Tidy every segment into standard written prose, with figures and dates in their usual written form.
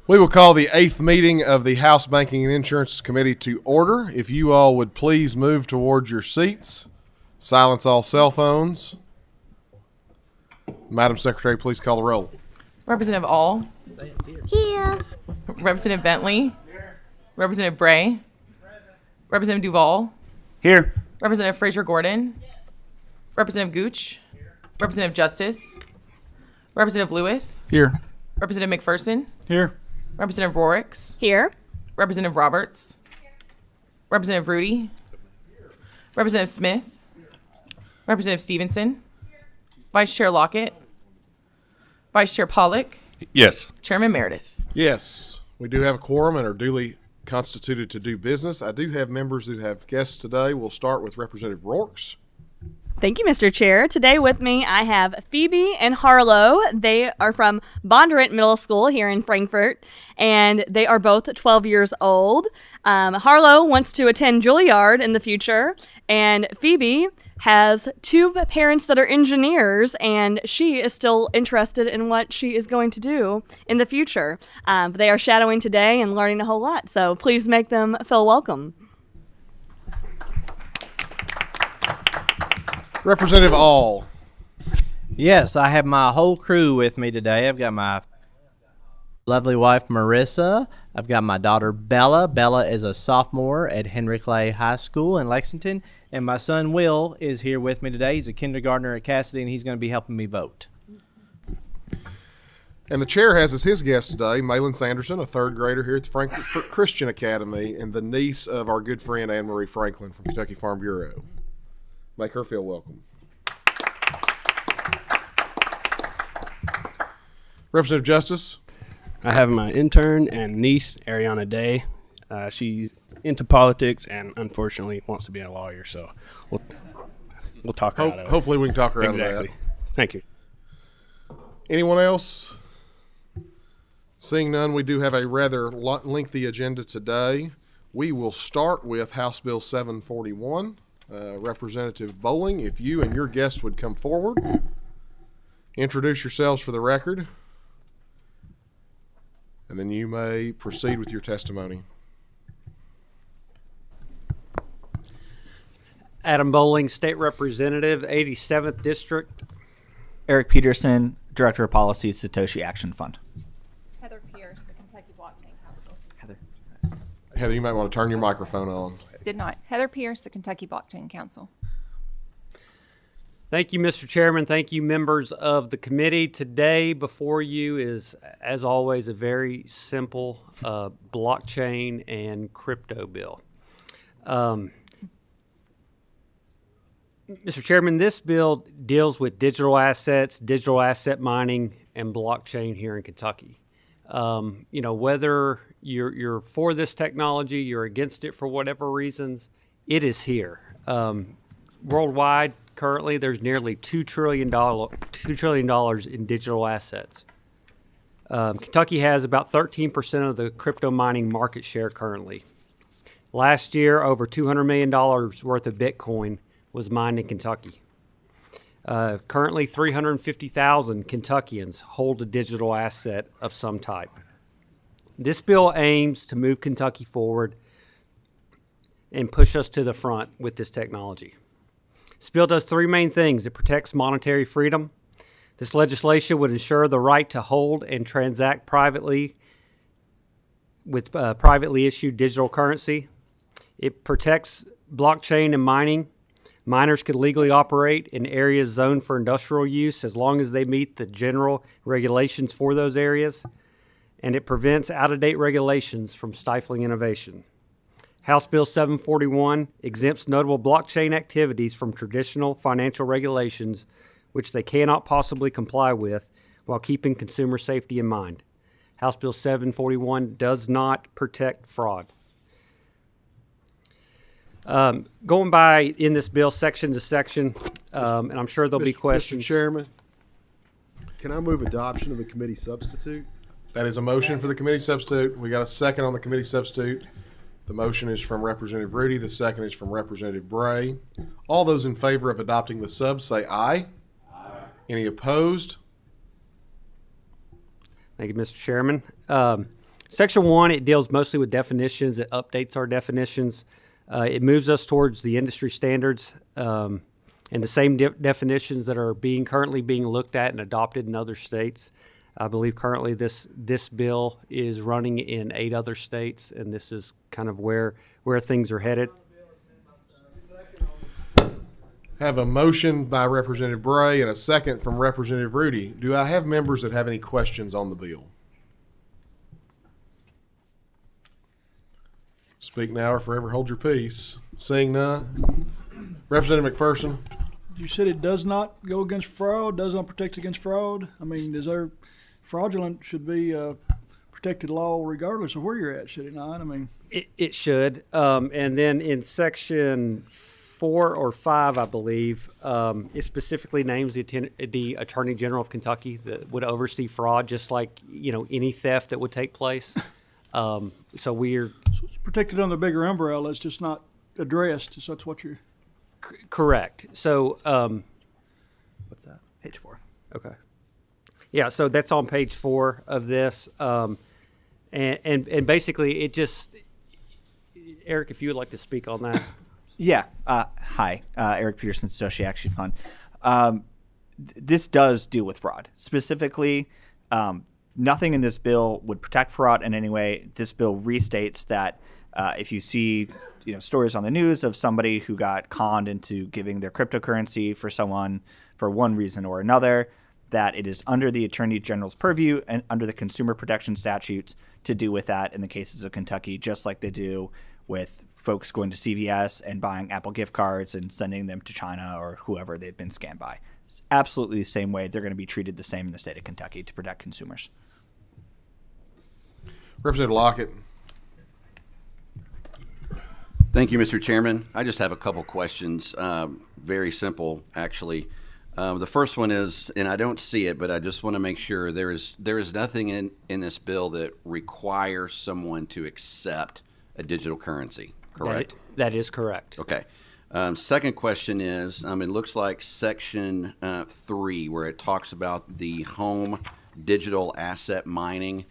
We will call the 8th meeting of the House Banking and Insurance Committee to order. If you all would please move towards your seats. Silence all cell phones. Madam Secretary, please call the roll. Representative All. Here. Representative Bentley. Here. Representative Bray. Representative Duval. Here. Representative Frazier Gordon. Representative Gooch. Representative Justice. Representative Lewis. Here. Representative McPherson. Here. Representative Rorix. Here. Representative Roberts. Representative Rudy. Representative Smith. Representative Stevenson. Vice Chair Lockett. Vice Chair Pollock. Yes. Chairman Meredith. Yes, we do have a quorum and are duly constituted to do business. I do have members who have guests today. We'll start with Representative Rorix. Thank you, Mr. Chair. Today with me, I have Phoebe and Harlow. They are from Bondurant Middle School here in Frankfort, and they are both 12 years old. Harlow wants to attend Juilliard in the future, and Phoebe has two parents that are engineers, and she is still interested in what she is going to do in the future. They are shadowing today and learning a whole lot, so please make them feel welcome. Representative All. Yes, I have my whole crew with me today. I've got my lovely wife, Marissa. I've got my daughter, Bella. Bella is a sophomore at Henry Clay High School in Lexington. And my son, Will, is here with me today. He's a kindergartner at Cassidy, and he's going to be helping me vote. And the chair has as his guest today, Malin Sanderson, a third grader here at the Frankfort Christian Academy, and the niece of our good friend Anne-Marie Franklin from Kentucky Farm Bureau. Make her feel welcome. Representative Justice. I have my intern and niece, Ariana Day. She's into politics and unfortunately wants to be a lawyer, so we'll talk her out of it. Hopefully we can talk her out of that. Exactly. Thank you. Anyone else? Seeing none, we do have a rather lengthy agenda today. We will start with House Bill 741. Representative Bowling, if you and your guests would come forward, introduce yourselves for the record, and then you may proceed with your testimony. Adam Bowling, State Representative, 87th District. Eric Peterson, Director of Policy, Satoshi Action Fund. Heather Pierce, the Kentucky Blockchain Council. Heather, you might want to turn your microphone on. Did not. Heather Pierce, the Kentucky Blockchain Council. Thank you, Mr. Chairman. Thank you, members of the committee. Today before you is, as always, a very simple blockchain and crypto bill. Mr. Chairman, this bill deals with digital assets, digital asset mining, and blockchain here in Kentucky. Whether you're for this technology, you're against it for whatever reasons, it is here. Worldwide, currently, there's nearly $2 trillion in digital assets. Kentucky has about 13% of the crypto mining market share currently. Last year, over $200 million worth of Bitcoin was mined in Kentucky. Currently, 350,000 Kentuckians hold a digital asset of some type. This bill aims to move Kentucky forward and push us to the front with this technology. This bill does three main things. It protects monetary freedom. This legislation would ensure the right to hold and transact privately with privately issued digital currency. It protects blockchain and mining. Miners could legally operate in areas zoned for industrial use as long as they meet the general regulations for those areas. And it prevents out-of-date regulations from stifling innovation. House Bill 741 exempts notable blockchain activities from traditional financial regulations, which they cannot possibly comply with, while keeping consumer safety in mind. House Bill 741 does not protect fraud. Going by in this bill section to section, and I'm sure there'll be questions. Mr. Chairman, can I move adoption of the committee substitute? That is a motion for the committee substitute. We got a second on the committee substitute. The motion is from Representative Rudy. The second is from Representative Bray. All those in favor of adopting the sub say aye. Aye. Any opposed? Thank you, Mr. Chairman. Section 1, it deals mostly with definitions. It updates our definitions. It moves us towards the industry standards and the same definitions that are currently being looked at and adopted in other states. I believe currently this bill is running in 8 other states, and this is kind of where things are headed. Have a motion by Representative Bray and a second from Representative Rudy. Do I have members that have any questions on the bill? Speak now or forever hold your peace. Seeing none. Representative McPherson. You said it does not go against fraud, does not protect against fraud. I mean, fraudulent should be protected law regardless of where you're at, should it not? I mean, it should. And then in section 4 or 5, I believe, it specifically names the Attorney General of Kentucky that would oversee fraud, just like any theft that would take place. So it's protected under the bigger umbrella. It's just not addressed. So that's what you're. Correct. So What's that? Page 4. okay. Yeah, so that's on page 4 of this, and basically it just, Eric, if you would like to speak on that. Yeah. Hi, Eric Peterson, Associate Action Fund. This does deal with fraud. Specifically, nothing in this bill would protect fraud in any way. This bill restates that if you see stories on the news of somebody who got conned into giving their cryptocurrency for someone for one reason or another, that it is under the Attorney General's purview and under the consumer protection statutes to do with that in the cases of Kentucky, just like they do with folks going to CVS and buying Apple gift cards and sending them to China or whoever they've been scammed by. It's absolutely the same way. They're going to be treated the same in the state of Kentucky to protect consumers. Representative Lockett. Thank you, Mr. Chairman. I just have a couple questions. Very simple, actually. The first one is, and I don't see it, but I just want to make sure there is nothing in this bill that requires someone to accept a digital currency, correct? That is correct. Okay. Second question is, it looks like section 3, where it talks about the home digital asset mining.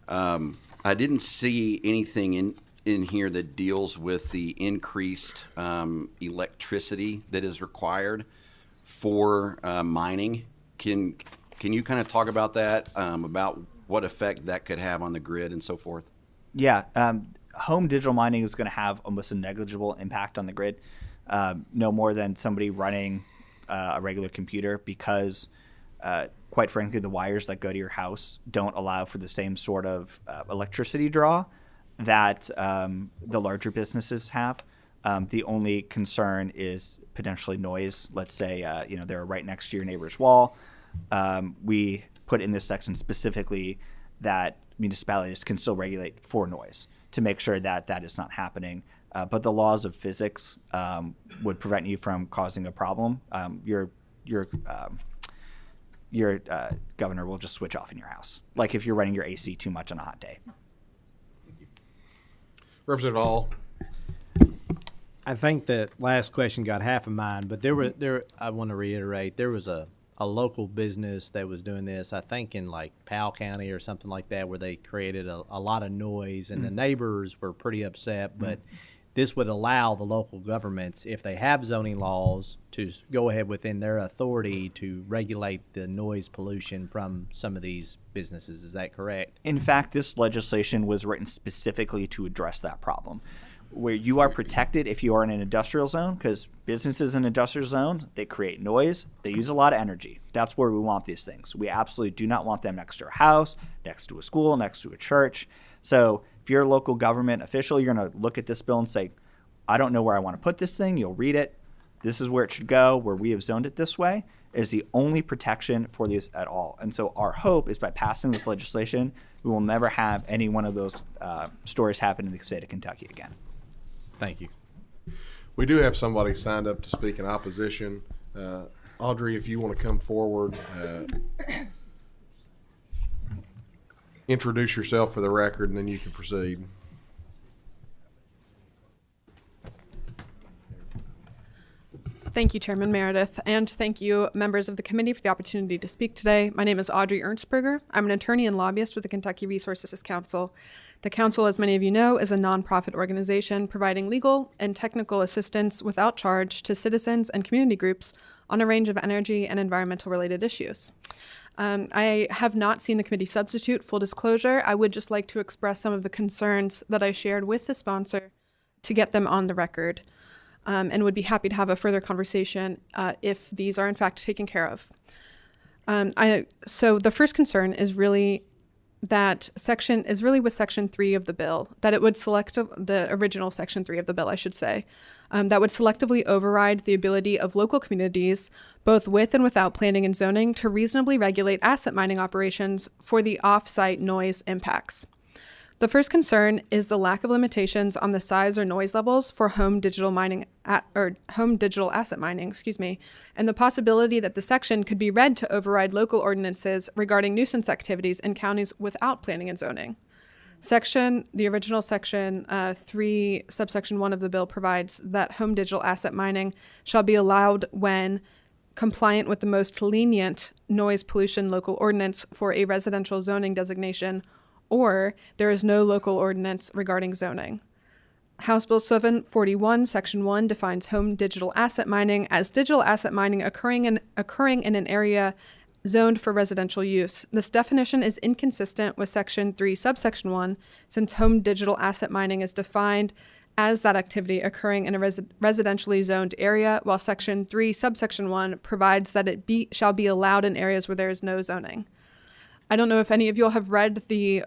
I didn't see anything in here that deals with the increased electricity that is required for mining. Can you kind of talk about that, about what effect that could have on the grid and so forth? Yeah. Home digital mining is going to have almost a negligible impact on the grid, no more than somebody running a regular computer, because quite frankly, the wires that go to your house don't allow for the same sort of electricity draw that the larger businesses have. The only concern is potentially noise. Let's say they're right next to your neighbor's wall. We put in this section specifically that municipalities can still regulate for noise to make sure that that is not happening. But the laws of physics would prevent you from causing a problem. Your governor will just switch off in your house, like if you're running your AC too much on a hot day. Representative Hall. I think that last question got half of mine, but I want to reiterate, there was a local business that was doing this, I think in like Powell County or something like that, where they created a lot of noise, and the neighbors were pretty upset, but this would allow the local governments, if they have zoning laws, to go ahead within their authority to regulate the noise pollution from some of these businesses. Is that correct? In fact, this legislation was written specifically to address that problem, where you are protected if you are in an industrial zone, because businesses in industrial zones, they create noise, they use a lot of energy. That's where we want these things. We absolutely do not want them next to a house, next to a school, next to a church. So if you're a local government official, you're going to look at this bill and say, I don't know where I want to put this thing. You'll read it. This is where it should go, where we have zoned it this way, is the only protection for these at all. And so our hope is by passing this legislation, we will never have any one of those stories happen in the state of Kentucky again. Thank you. We do have somebody signed up to speak in opposition. Audrey, if you want to come forward, introduce yourself for the record, and then you can proceed. Thank you, Chairman Meredith, and thank you, members of the committee, for the opportunity to speak today. My name is Audrey Ernstberger. I'm an attorney and lobbyist with the Kentucky Resources Council. The Council, as many of you know, is a nonprofit organization providing legal and technical assistance without charge to citizens and community groups on a range of energy and environmental related issues. I have not seen the committee substitute. Full disclosure, I would just like to express some of the concerns that I shared with the sponsor to get them on the record, and would be happy to have a further conversation if these are in fact taken care of. So the first concern is really with Section 3 of the bill, that it would the original Section 3 of the bill, I should say, that would selectively override the ability of local communities, both with and without planning and zoning, to reasonably regulate asset mining operations for the off-site noise impacts. The first concern is the lack of limitations on the size or noise levels for home digital asset mining, and the possibility that the section could be read to override local ordinances regarding nuisance activities in counties without planning and zoning. The original Section 3, subsection 1 of the bill provides that home digital asset mining shall be allowed when compliant with the most lenient noise pollution local ordinance for a residential zoning designation, or there is no local ordinance regarding zoning. House Bill 741, Section 1 defines home digital asset mining as digital asset mining occurring in an area zoned for residential use. This definition is inconsistent with Section 3, subsection 1, since home digital asset mining is defined as that activity occurring in a residentially zoned area, while Section 3, subsection 1 provides that it shall be allowed in areas where there is no zoning. I don't know if any of you all have read the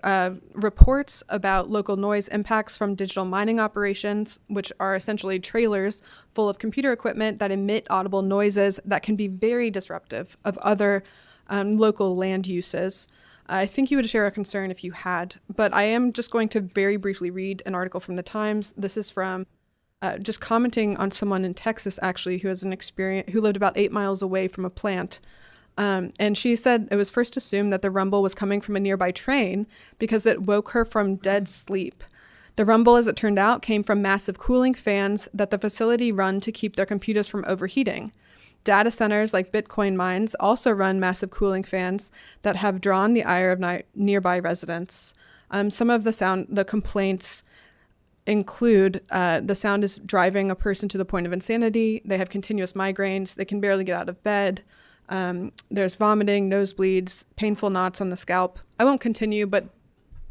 reports about local noise impacts from digital mining operations, which are essentially trailers full of computer equipment that emit audible noises that can be very disruptive of other local land uses. I think you would share a concern if you had, but I am just going to very briefly read an article from the Times. This is from just commenting on someone in Texas, actually, who lived about 8 miles away from a plant. And she said it was first assumed that the rumble was coming from a nearby train because it woke her from dead sleep. The rumble, as it turned out, came from massive cooling fans that the facility run to keep their computers from overheating. Data centers like Bitcoin mines also run massive cooling fans that have drawn the ire of nearby residents. Some of the complaints include the sound is driving a person to the point of insanity. They have continuous migraines. They can barely get out of bed. There's vomiting, nosebleeds, painful knots on the scalp. I won't continue, but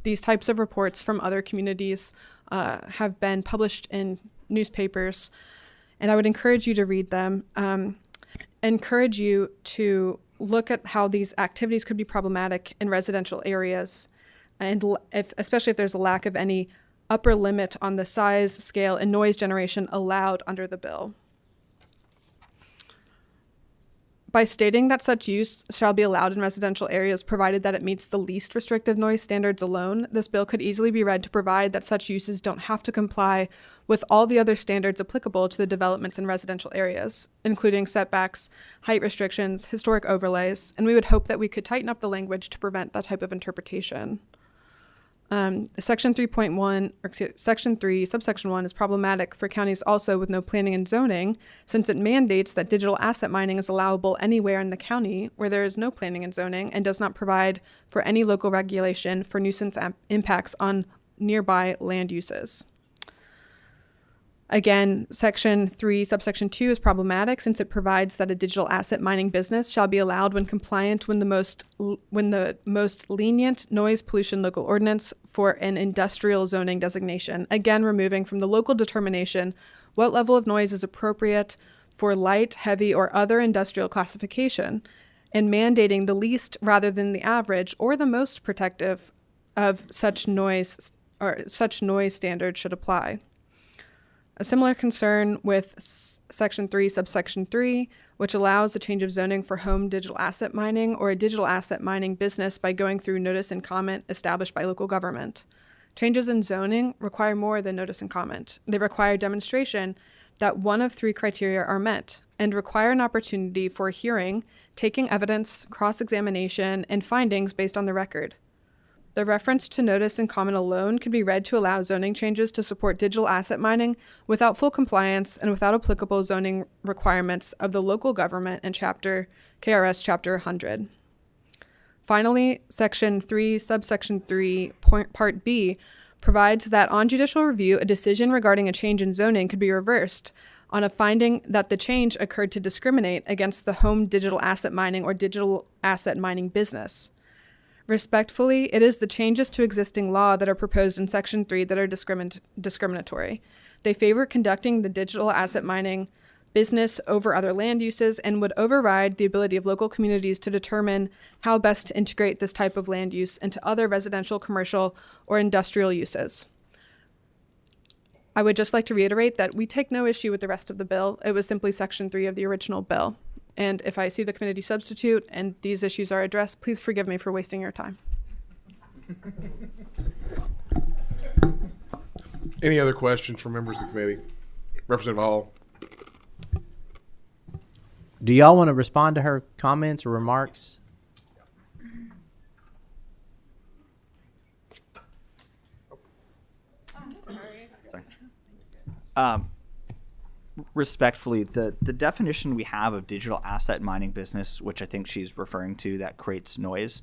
these types of reports from other communities have been published in newspapers, and I would encourage you to read them. Encourage you to look at how these activities could be problematic in residential areas, and especially if there's a lack of any upper limit on the size, scale, and noise generation allowed under the bill. By stating that such use shall be allowed in residential areas provided that it meets the least restrictive noise standards alone, this bill could easily be read to provide that such uses don't have to comply with all the other standards applicable to the developments in residential areas, including setbacks, height restrictions, historic overlays, and we would hope that we could tighten up the language to prevent that type of interpretation. Section 3, subsection 1 is problematic for counties also with no planning and zoning, since it mandates that digital asset mining is allowable anywhere in the county where there is no planning and zoning and does not provide for any local regulation for nuisance impacts on nearby land uses. Again, Section 3, subsection 2 is problematic since it provides that a digital asset mining business shall be allowed when compliant when the most lenient noise pollution local ordinance for an industrial zoning designation, again removing from the local determination what level of noise is appropriate for light, heavy, or other industrial classification, and mandating the least rather than the average or the most protective of such noise standards should apply. A similar concern with Section 3, subsection 3, which allows the change of zoning for home digital asset mining or a digital asset mining business by going through notice and comment established by local government. Changes in zoning require more than notice and comment. They require demonstration that one of 3 criteria are met and require an opportunity for a hearing, taking evidence, cross-examination, and findings based on the record. The reference to notice and comment alone can be read to allow zoning changes to support digital asset mining without full compliance and without applicable zoning requirements of the local government and KRS Chapter 100. Finally, Section 3, Subsection 3, Part B, provides that on judicial review, a decision regarding a change in zoning could be reversed on a finding that the change occurred to discriminate against the home digital asset mining or digital asset mining business. Respectfully, it is the changes to existing law that are proposed in Section 3 that are discriminatory. They favor conducting the digital asset mining business over other land uses and would override the ability of local communities to determine how best to integrate this type of land use into other residential, commercial, or industrial uses. I would just like to reiterate that we take no issue with the rest of the bill. It was simply Section 3 of the original bill. And if I see the committee substitute and these issues are addressed, please forgive me for wasting your time. Any other questions from members of the committee? Representative Hall. Do y'all want to respond to her comments or remarks? Respectfully, the definition we have of digital asset mining business, which I think she's referring to, that creates noise,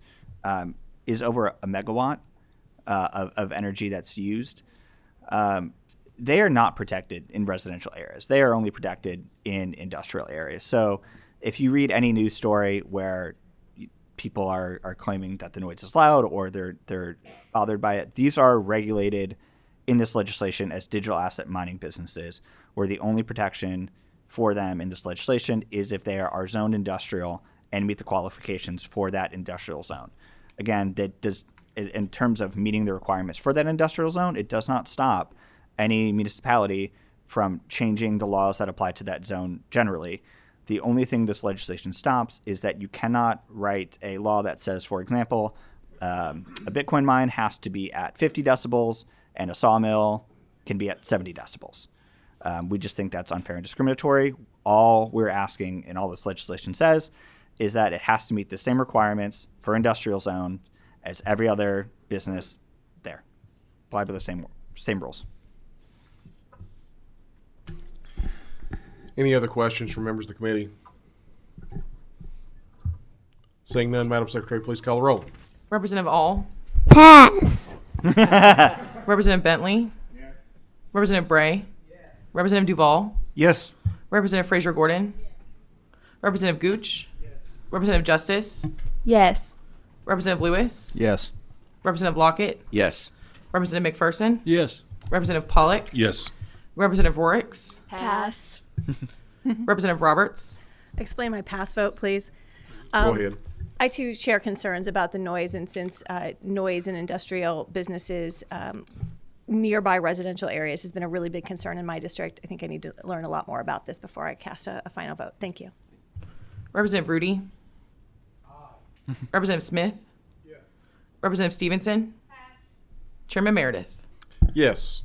is over a megawatt of energy that's used. They are not protected in residential areas. They are only protected in industrial areas. So if you read any news story where people are claiming that the noise is loud or they're bothered by it, these are regulated in this legislation as digital asset mining businesses, where the only protection for them in this legislation is if they are zoned industrial and meet the qualifications for that industrial zone. Again, that does, in terms of meeting the requirements for that industrial zone, it does not stop any municipality from changing the laws that apply to that zone generally. The only thing this legislation stops is that you cannot write a law that says, for example, a Bitcoin mine has to be at 50 decibels and a sawmill can be at 70 decibels. We just think that's unfair and discriminatory. All we're asking, and all this legislation says, is that it has to meet the same requirements for industrial zone as every other business there. Apply by the same rules. Any other questions from members of the committee? Seeing none, Madam Secretary, please call the roll. Representative All. Pass. Representative Bentley. Yes. Representative Bray. Yes. Representative Duval. Yes. Representative Fraser Gordon. Yes. Representative Gooch. Yes. Representative Justice. Yes. Representative Lewis. Yes. Representative Lockett. Yes. Representative McPherson. Yes. Representative Pollock. Yes. Representative Rorix. Pass. Representative Roberts. Explain my pass vote, please. Go ahead. I too share concerns about the noise, and since noise in industrial businesses nearby residential areas has been a really big concern in my district, I think I need to learn a lot more about this before I cast a final vote. Thank you. Representative Rudy. Representative Smith. Yes. Representative Stevenson. Chairman Meredith. Yes.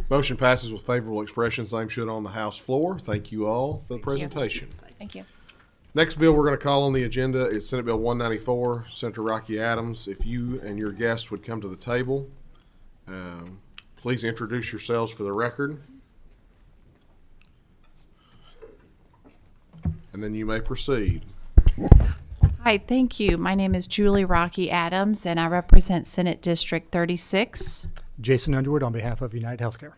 Motion passes with favorable expression, same should on the House floor. Thank you all for the presentation. Thank you. Next bill we're going to call on the agenda is Senate Bill 194, Senator Rocky Adams. If you and your guests would come to the table, please introduce yourselves for the record. And then you may proceed. Hi, thank you. My name is Julie Rocky Adams, and I represent Senate District 36. Jason Underwood on behalf of United Healthcare.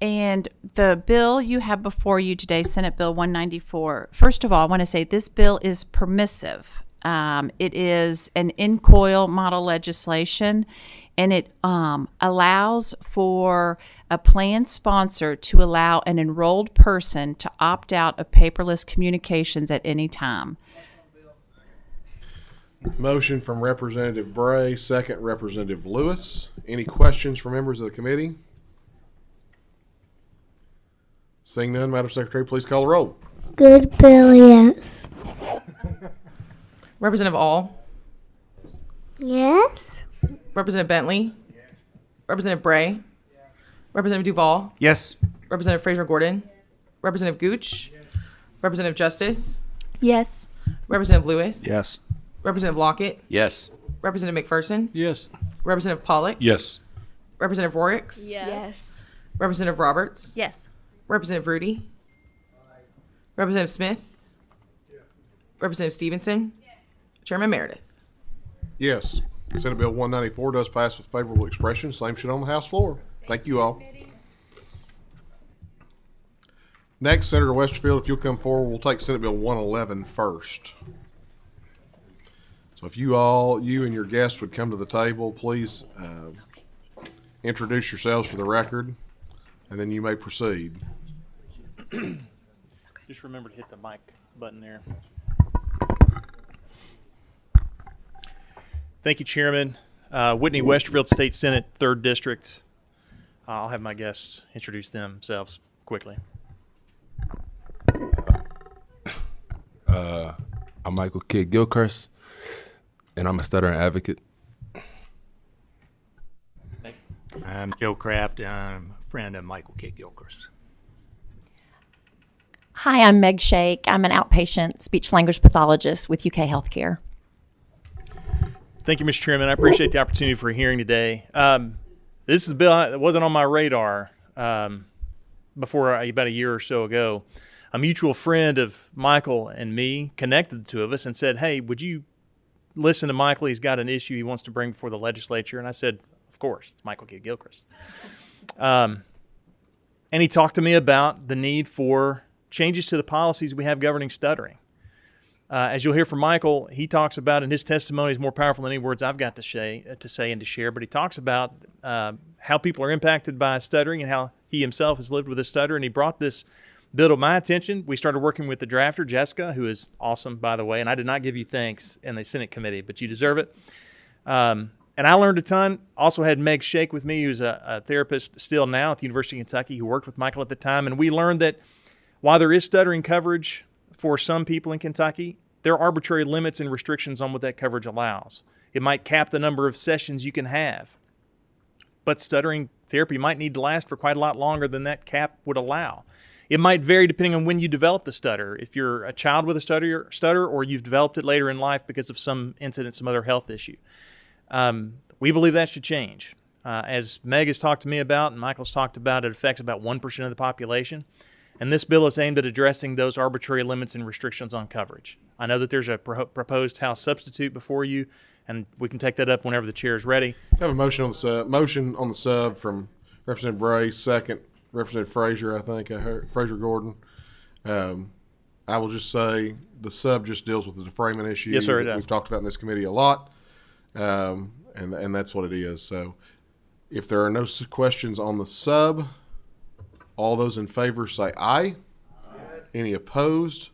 And the bill you have before you today, Senate Bill 194, first of all, I want to say this bill is permissive. It is an in-coil model legislation, and it allows for a plan sponsor to allow an enrolled person to opt out of paperless communications at any time. Motion from Representative Bray, second Representative Lewis. Any questions from members of the committee? Seeing none, Madam Secretary, please call the roll. Good bill, yes. Representative All. Yes. Representative Bentley. Yes. Representative Bray. Yes. Representative Duval. Yes. Representative Fraser Gordon. Yes. Representative Gooch. Yes. Representative Justice. Yes. Representative Lewis. Yes. Representative Lockett. Yes. Representative McPherson. Yes. Representative Pollock. Yes. Representative Rorix. Yes. Representative Roberts. Yes. Representative Rudy. Representative Smith. Representative Stevenson. Chairman Meredith. Yes. Senate Bill 194 does pass with favorable expression. Same shit on the House floor. Thank you all. Next, Senator Westerfield, if you'll come forward, we'll take Senate Bill 111 first. So if you and your guests would come to the table, please introduce yourselves for the record, and then you may proceed. Just remember to hit the mic button there. Thank you, Chairman. Whitney Westerfield, State Senate, 3rd District. I'll have my guests introduce themselves quickly. I'm Michael Kidd Gilchrist, and I'm a stuttering advocate. I'm Joe Kraft, and I'm a friend of Michael Kidd Gilchrist. Hi, I'm Meg Shake. I'm an outpatient speech-language pathologist with UK Healthcare. Thank you, Mr. Chairman. I appreciate the opportunity for a hearing today. This is a bill that wasn't on my radar before about a year or so ago. A mutual friend of Michael and me connected the two of us and said, hey, would you listen to Michael? He's got an issue he wants to bring before the legislature. And I said, of course, it's Michael Kidd Gilchrist. And he talked to me about the need for changes to the policies we have governing stuttering. As you'll hear from Michael, he talks about, and his testimony is more powerful than any words I've got to say and to share, but he talks about how people are impacted by stuttering and how he himself has lived with a stutter, and he brought this bill to my attention. We started working with the drafter, Jessica, who is awesome, by the way, and I did not give you thanks in the Senate committee, but you deserve it. And I learned a ton. Also had Meg Shake with me, who's a therapist still now at the University of Kentucky, who worked with Michael at the time, and we learned that while there is stuttering coverage for some people in Kentucky, there are arbitrary limits and restrictions on what that coverage allows. It might cap the number of sessions you can have, but stuttering therapy might need to last for quite a lot longer than that cap would allow. It might vary depending on when you develop the stutter. If you're a child with a stutter or you've developed it later in life because of some incident, some other health issue. We believe that should change. As Meg has talked to me about and Michael's talked about, it affects about 1% of the population. And this bill is aimed at addressing those arbitrary limits and restrictions on coverage. I know that there's a proposed House substitute before you, and we can take that up whenever the chair is ready. I have a motion on the sub from Representative Bray, second Representative Frazier, I think I heard Frazier Gordon. I will just say the sub just deals with the defrayment issue. Yes, sir, it that does. We've talked about in this committee a lot, and that's what it is. So if there are no questions on the sub, all those in favor say aye. Any opposed?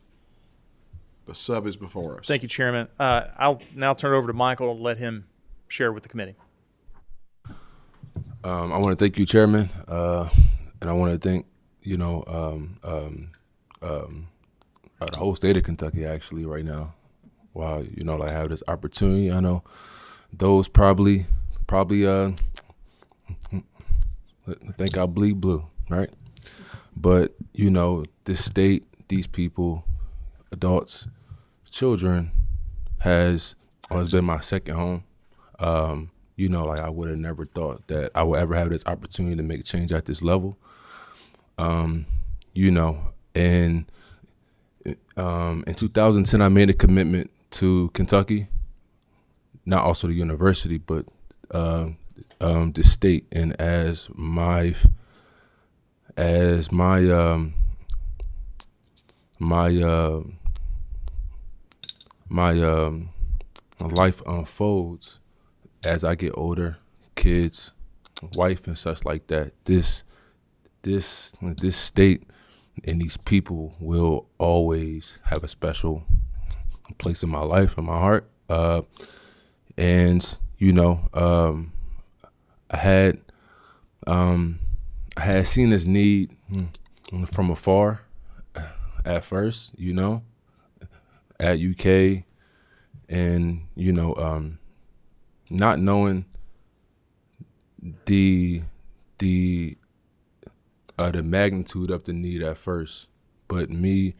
The sub is before us. Thank you, Chairman. I'll now turn it over to Michael to let him share with the committee. I want to thank you, Chairman, and I want to thank, the whole state of Kentucky, actually, right now. While, I have this opportunity, I know those probably think I bleed blue, right? But, this state, these people, adults, children, has always been my second home. I would have never thought that I would ever have this opportunity to make change at this level. And in 2010, I made a commitment to Kentucky, not also the university, but the state. And as my life unfolds, as I get older, kids, wife, and such like that, this state and these people will always have a special place in my life, in my heart. I had seen this need from afar at first, at UK, and not knowing the magnitude of the need at first, but me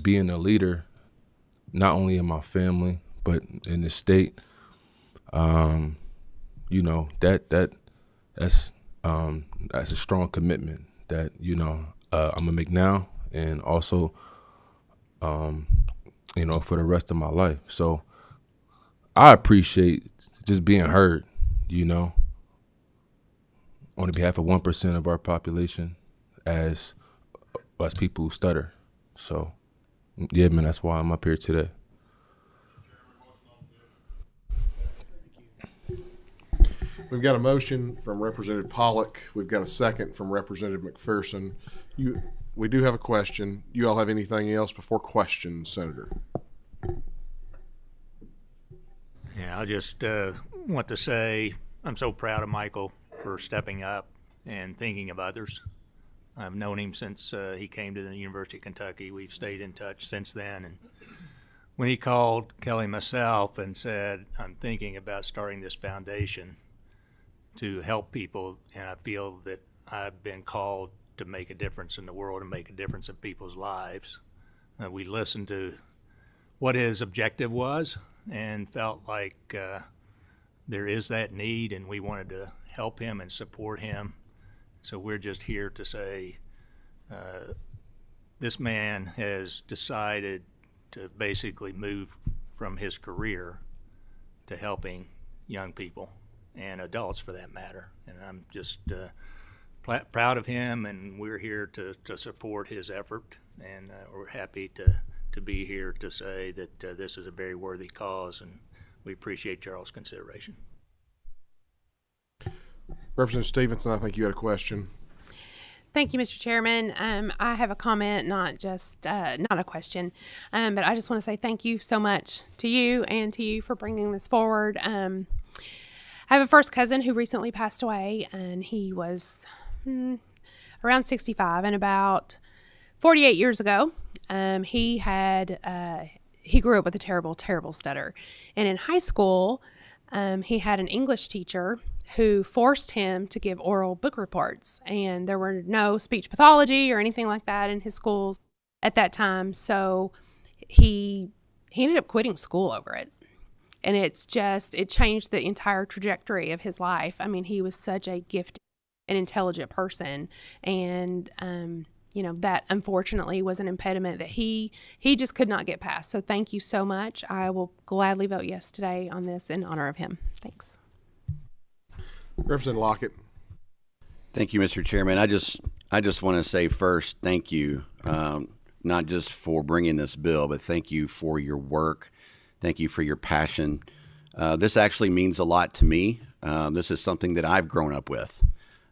being a leader not only in my family but in the state. You know, that's a strong commitment that, you know, I'm gonna make now, and also, you know, for the rest of my life. So I appreciate just being heard, you know, on behalf of 1% of our population as people who stutter. So yeah, man, that's why I'm up here today. We've got a motion from Representative Pollock. We've got a second from Representative McPherson. We do have a question. You all have anything else before questions, Senator? Yeah, I just want to say I'm so proud of Michael for stepping up and thinking of others. I've known him since he came to the University of Kentucky. We've stayed in touch since then. And when he called Kelly and myself and said, I'm thinking about starting this foundation to help people, and I feel that I've been called to make a difference in the world and make a difference in people's lives. We listened to what his objective was and felt like there is that need, and we wanted to help him and support him. So we're just here to say this man has decided to basically move from his career to helping young people and adults for that matter. And I'm just proud of him, and we're here to support his effort, and we're happy to be here to say that this is a very worthy cause, and we appreciate Charles' consideration. Representative Stevenson, I think you had a question. Thank you, Mr. Chairman. I have a comment, not a question, but I just want to say thank you so much to you and to you for bringing this forward. I have a first cousin who recently passed away, and he was around 65, and about 48 years ago, he grew up with a terrible, terrible stutter. And in high school, he had an English teacher who forced him to give oral book reports, and there were no speech pathology or anything like that in his schools at that time. So he ended up quitting school over it. And it changed the entire trajectory of his life. I mean, he was such a gifted and intelligent person. And, that unfortunately was an impediment that he just could not get past. So thank you so much. I will gladly vote yes today on this in honor of him. Thanks. Representative Lockett. Thank you, Mr. Chairman. I just want to say first, thank you, not just for bringing this bill, but thank you for your work. Thank you for your passion. This actually means a lot to me. This is something that I've grown up with.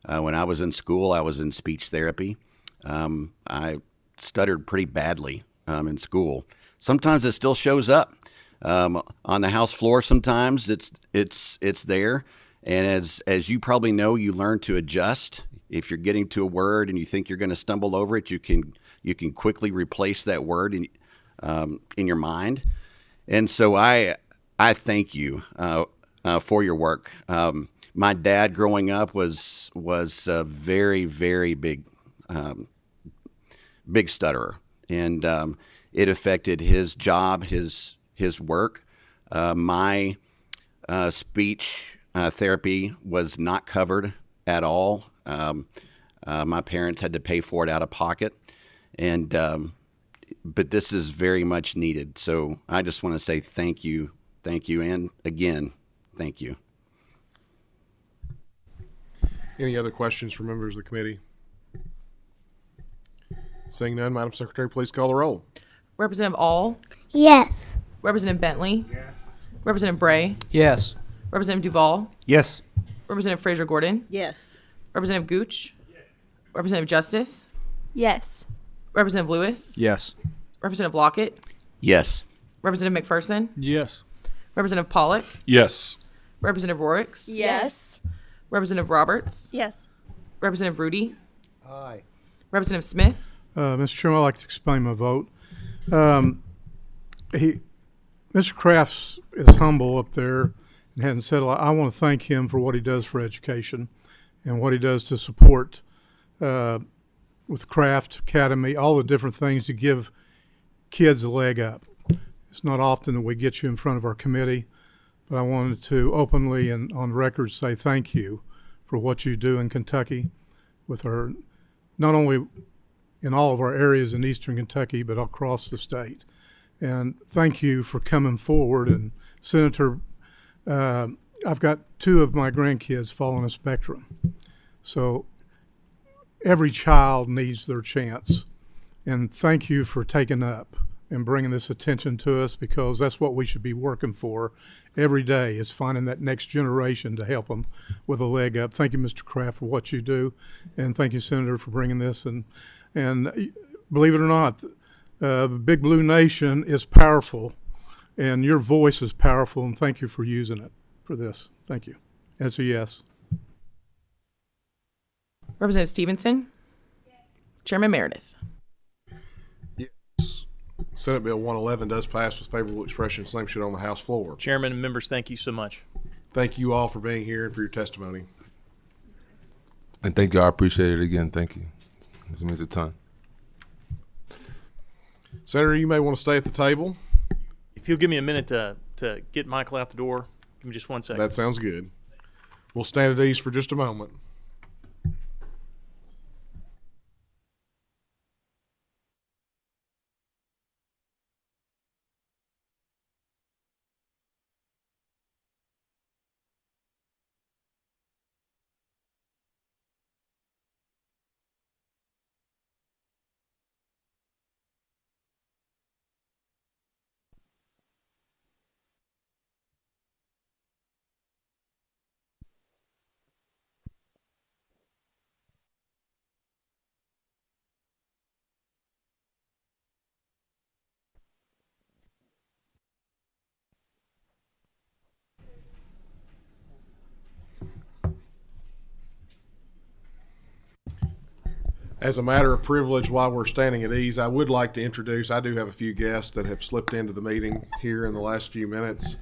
When I was in school, I was in speech therapy. I stuttered pretty badly in school. Sometimes it still shows up on the House floor. Sometimes it's there. And as you probably know, you learn to adjust. If you're getting to a word and you think you're going to stumble over it, you can quickly replace that word in your mind. And so I thank you for your work. My dad growing up was a very, very big stutterer, and it affected his job, his work. My speech therapy was not covered at all. My parents had to pay for it out of pocket, and but this is very much needed. So I just want to say thank you, and again, thank you. Any other questions from members of the committee? Seeing none, Madam Secretary, please call the roll. Representative All? Yes. Representative Bentley? Yes. Representative Bray? Yes. Representative Duval? Yes. Representative Fraser Gordon? Yes. Representative Gooch? Yes. Representative Justice? Yes. Representative Lewis? Yes. Representative Lockett? Yes. Representative McPherson? Yes. Representative Pollock? Yes. Representative Rorix? Yes. Representative Roberts? Yes. Representative Rudy? Aye. Representative Smith? Mr. Chairman, I'd like to explain my vote. Mr. Crafts is humble up there and hadn't said a lot. I want to thank him for what he does for education and what he does to support with Craft Academy, all the different things to give kids a leg up. It's not often that we get you in front of our committee, but I wanted to openly and on record say thank you for what you do in Kentucky with our, not only in all of our areas in eastern Kentucky, but across the state. And thank you for coming forward. And Senator, I've got 2 of my grandkids fall on a spectrum. So every child needs their chance. And thank you for taking up and bringing this attention to us, because that's what we should be working for every day, is finding that next generation to help them with a leg up. Thank you, Mr. Kraft, for what you do. And thank you, Senator, for bringing this. And believe it or not, the Big Blue Nation is powerful, and your voice is powerful, and thank you for using it for this. Thank you. That's a yes. Representative Stevenson. Chairman Meredith. Yes. Senate Bill 111 does pass with favorable expression. Same shit on the House floor. Chairman and members, thank you so much. Thank you all for being here and for your testimony. And thank you. I appreciate it again. Thank you. This means a ton. Senator, you may want to stay at the table. If you'll give me a minute to get Michael out the door, give me just 1 second. That sounds good. We'll stand at ease for just a moment. As a matter of privilege, while we're standing at ease, I would like to introduce, I do have a few guests that have slipped into the meeting here in the last few minutes.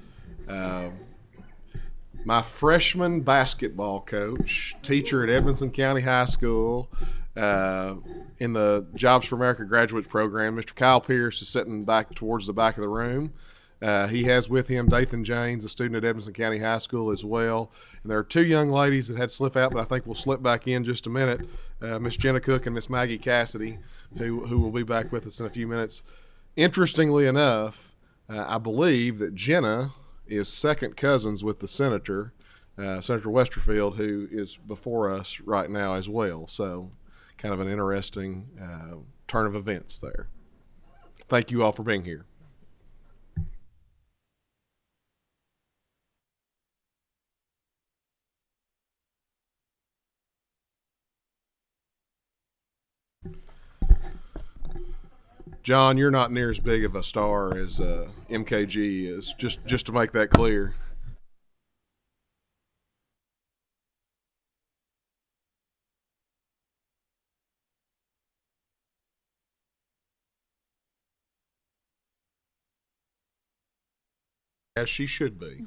My freshman basketball coach, teacher at Edmonson County High School, in the Jobs for America graduate program, Mr. Kyle Pierce is sitting back towards the back of the room. He has with him Dathan Janes, a student at Edmonson County High School as well. And there are 2 young ladies that had slip out, but I think we'll slip back in just a minute. Miss Jenna Cook and Miss Maggie Cassidy, who will be back with us in a few minutes. Interestingly enough, I believe that Jenna is second cousins with the senator, Senator Westerfield, who is before us right now as well. So kind of an interesting turn of events there. Thank you all for being here. John, you're not near as big of a star as MKG is, just to make that clear. As she should be.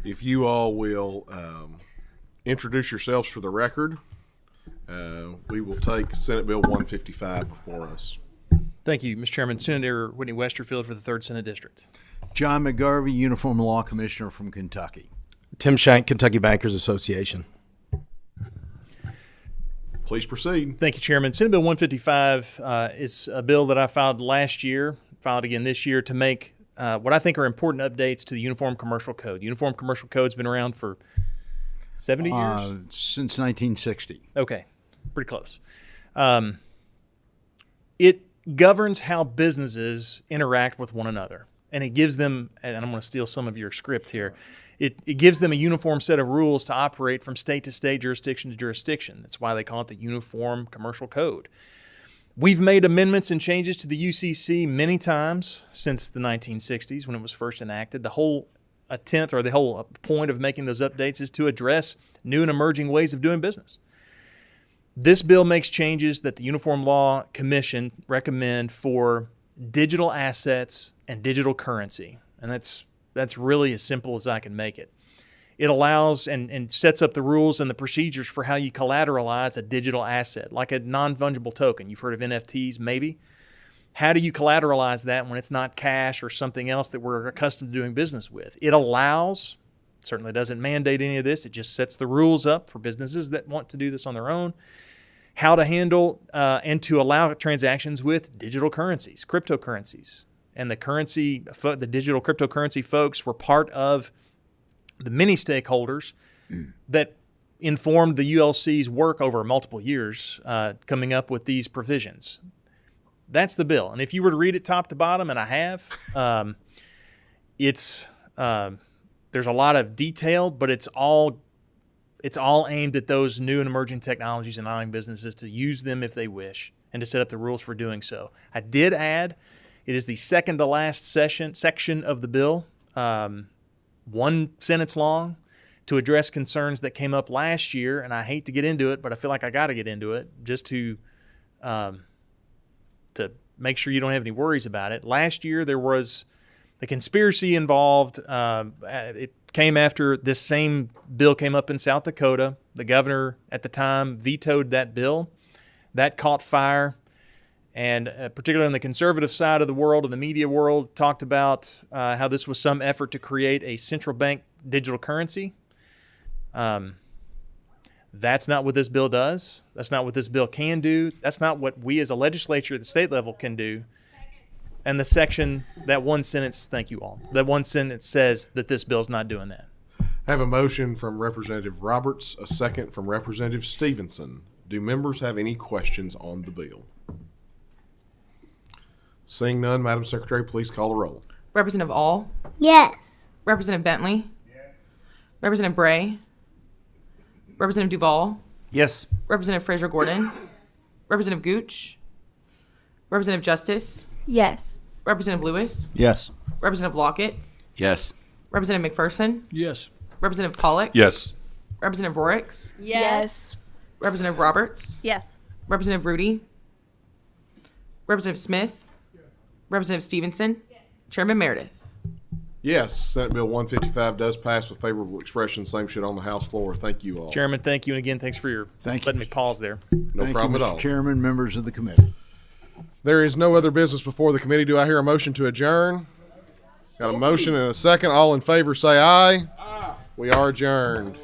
If you all will introduce yourselves for the record, we will take Senate Bill 155 before us. Thank you, Mr. Chairman. Senator Whitney Westerfield for the 3rd Senate District. John McGarvey, Uniform Law Commissioner from Kentucky. Tim Shank, Kentucky Bankers Association. Please proceed. Thank you, Chairman. Senate Bill 155 is a bill that I filed last year, filed again this year, to make what I think are important updates to the Uniform Commercial Code. Uniform Commercial Code's been around for 70 years? Since 1960. Okay, pretty close. It governs how businesses interact with one another. And it gives them, and I'm going to steal some of your script here, it gives them a uniform set of rules to operate from state to state, jurisdiction to jurisdiction. That's why they call it the Uniform Commercial Code. We've made amendments and changes to the UCC many times since the 1960s when it was first enacted. The whole attempt or the whole point of making those updates is to address new and emerging ways of doing business. This bill makes changes that the Uniform Law Commission recommend for digital assets and digital currency. And that's really as simple as I can make it. It allows and sets up the rules and the procedures for how you collateralize a digital asset, like a non-fungible token. You've heard of NFTs, maybe. How do you collateralize that when it's not cash or something else that we're accustomed to doing business with? It allows, certainly doesn't mandate any of this, it just sets the rules up for businesses that want to do this on their own, how to handle and to allow transactions with digital currencies, cryptocurrencies. And the digital cryptocurrency folks were part of the many stakeholders that informed the ULC's work over multiple years coming up with these provisions. That's the bill. And if you were to read it top to bottom, and I have, there's a lot of detail, but it's all aimed at those new and emerging technologies and allowing businesses to use them if they wish and to set up the rules for doing so. I did add, it is the second to last section of the bill, 1 sentence long, to address concerns that came up last year. And I hate to get into it, but I feel like I got to get into it just to make sure you don't have any worries about it. Last year, there was the conspiracy involved. It came after this same bill came up in South Dakota. The governor at the time vetoed that bill. That caught fire. And particularly on the conservative side of the world, of the media world, talked about how this was some effort to create a central bank digital currency. That's not what this bill does. That's not what this bill can do. That's not what we as a legislature at the state level can do. And the section, that one sentence, thank you all, that one sentence says that this bill is not doing that. I have a motion from Representative Roberts, a second from Representative Stevenson. Do members have any questions on the bill? Seeing none, Madam Secretary, please call the roll. Representative All? Yes. Representative Bentley? Yes. Representative Bray? Representative Duval? Yes. Representative Fraser Gordon? Representative Gooch? Representative Justice? Yes. Representative Lewis? Yes. Representative Lockett? Yes. Representative McPherson? Yes. Representative Pollock? Yes. Representative Rorix? Yes. Representative Roberts? Yes. Representative Rudy? Representative Smith? Representative Stevenson? Chairman Meredith? Yes, Senate Bill 155 does pass with favorable expression. Same shit on the House floor. Thank you all. Chairman, thank you. And again, thanks for letting me pause there. No problem at all. Mr. Chairman, members of the committee. There is no other business before the committee. Do I hear a motion to adjourn? Got a motion and a second. All in favor say aye. Aye. We are adjourned.